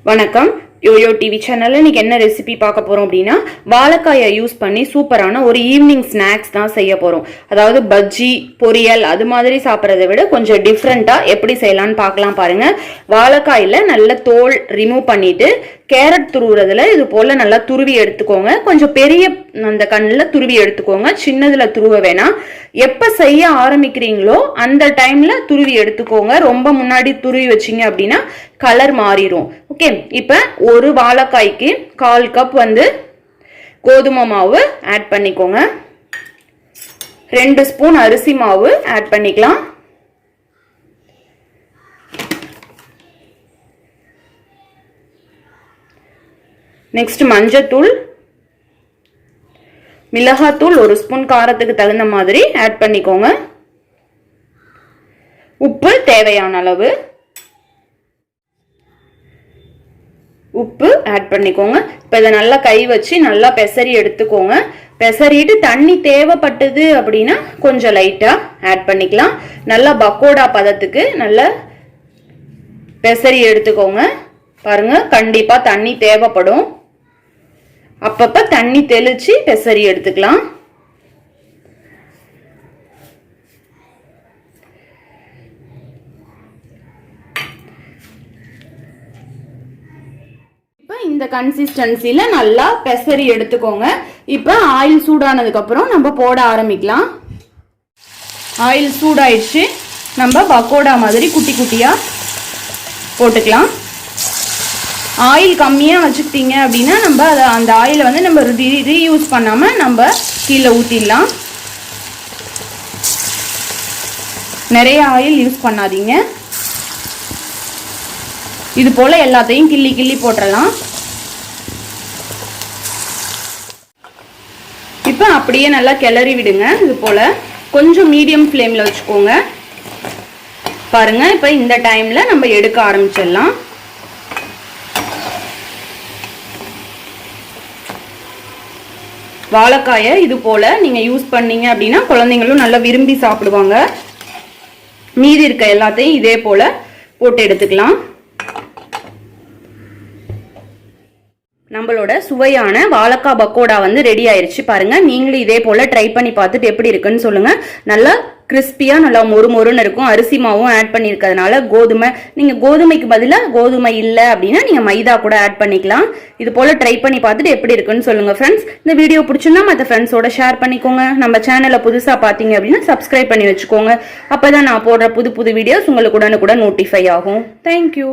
வணக்கம் YoYo TV சேனல்ல இன்னைக்கு என்ன ரெசிபி பார்க்க போறோம் அப்படின்னா வாழைக்காயை யூஸ் பண்ணி சூப்பரான ஒரு ஈவினிங் ஸ்நாக்ஸ் தான் செய்ய போறோம். அதாவது பஜ்ஜி பொரியல் அது மாதிரி சாப்பிட்றதை விட கொஞ்சம் டிஃப்ரெண்டா எப்படி செய்யலாம்னு பார்க்கலாம் பாருங்க. வாழைக்காயில நல்ல தோல் ரிமூவ் பண்ணிட்டு கேரட் துருவுறதுல இது போல நல்லா துருவி எடுத்துக்கோங்க. கொஞ்சம் பெரிய அந்த கண்ணில் துருவி எடுத்துக்கோங்க, சின்னதுல துருவ வேணாம். எப்ப செய்ய ஆரம்பிக்கிறீங்களோ அந்த டைம்ல துருவி எடுத்துக்கோங்க. ரொம்ப முன்னாடி துருவி வச்சிங்க அப்படின்னா கலர் மாறிடும். ஓகே, இப்ப ஒரு வாழைக்காய்க்கு 1/4 கப் கோதுமை மாவு ஆட் பண்ணிக்கோங்க. 2 ஸ்பூன் அரிசி மாவு ஆட் பண்ணிக்கலாம். நெக்ஸ்ட் மஞ்சத்தூள், மிளகாத்தூள் 1 ஸ்பூன் காரத்துக்கு தகுந்த மாதிரி ஆட் பண்ணிக்கோங்க. உப்பு தேவையான அளவு உப்பு ஆட் பண்ணிக்கோங்க. இப்போ இதை நல்லா கை வச்சு நல்லா பெசரி எடுத்துக்கோங்க. பெசரிட்டு தண்ணி தேவைப்பட்டது அப்படின்னா கொஞ்சம் லைட்டா ஆட் பண்ணிக்கலாம். நல்லா பக்கோடா பதத்துக்கு நல்லா பெசரி எடுத்துக்கோங்க. பாருங்க, கண்டிப்பா தண்ணி தேவைப்படும். அப்பப்ப தண்ணி தெளிச்சு பெசரி எடுத்துக்கலாம். இப்ப இந்த கன்சிஸ்டன்சில நல்லா பெசரி எடுத்துக்கோங்க. இப்ப ஆயில் சூடானதுக்கு அப்புறம் நம்ம போட ஆரம்பிக்கலாம். ஆயில் சூடாயிடுச்சு. நம்ம பக்கோடா மாதிரி குட்டி குட்டியா போட்டுக்கலாம். ஆயில் கம்மியாக வச்சுக்கிட்டீங்க அப்படின்னா நம்ம அந்த ஆயிலை நம்ம ரீயூஸ் பண்ணாமல் நம்ம கீழே ஊற்றிடலாம். நிறைய ஆயில் யூஸ் பண்ணாதீங்க. இது போல் எல்லாத்தையும் கிள்ளி கிள்ளி போட்டுடலாம். இப்போ அப்படியே நல்லா கிளறி விடுங்க. இது போல் கொஞ்சம் மீடியம் ஃப்ளேமில் வச்சுக்கோங்க. பாருங்க, இப்போ இந்த டைமில் நம்ம எடுக்க ஆரம்பிச்சிடலாம். வாழைக்காயை இது போல நீங்க யூஸ் பண்ணீங்க அப்படின்னா குழந்தைங்களும் நல்லா விரும்பி சாப்பிடுவாங்க. மீதி இருக்க எல்லாத்தையும் இதே போல போட்டு எடுத்துக்கலாம். நம்மளோட சுவையான வாழைக்காய் பக்கோடா ரெடி ஆயிருச்சு. பாருங்க, நீங்களும் இதே போல ட்ரை பண்ணி பார்த்துட்டு எப்படி இருக்குன்னு சொல்லுங்க. நல்லா கிறிஸ்பியா நல்லா மொறு மொறுன்னு இருக்கும். அரிசி மாவும் ஆட் பண்ணிருக்கிறதுனால நீங்க கோதுமைக்கு பதிலாக கோதுமை இல்லை அப்படின்னா நீங்க மைதா கூட ஆட் பண்ணிக்கலாம். இது போல ட்ரை பண்ணி பார்த்துட்டு எப்படி இருக்குன்னு சொல்லுங்க ஃப்ரெண்ட்ஸ். இந்த வீடியோ பிடிச்சிருந்தா மற்ற ஃப்ரெண்ட்ஸோட ஷேர் பண்ணிக்கோங்க. நம்ம சேனலை புதுசா பாத்தீங்க அப்படின்னா சப்ஸ்கிரைப் பண்ணி வச்சுக்கோங்க. அப்பதான் நான் போடுற புது புது வீடியோஸ் உங்களுக்கு உடனுக்குடன் நோட்டிஃபை ஆகும். தேங்க்யூ.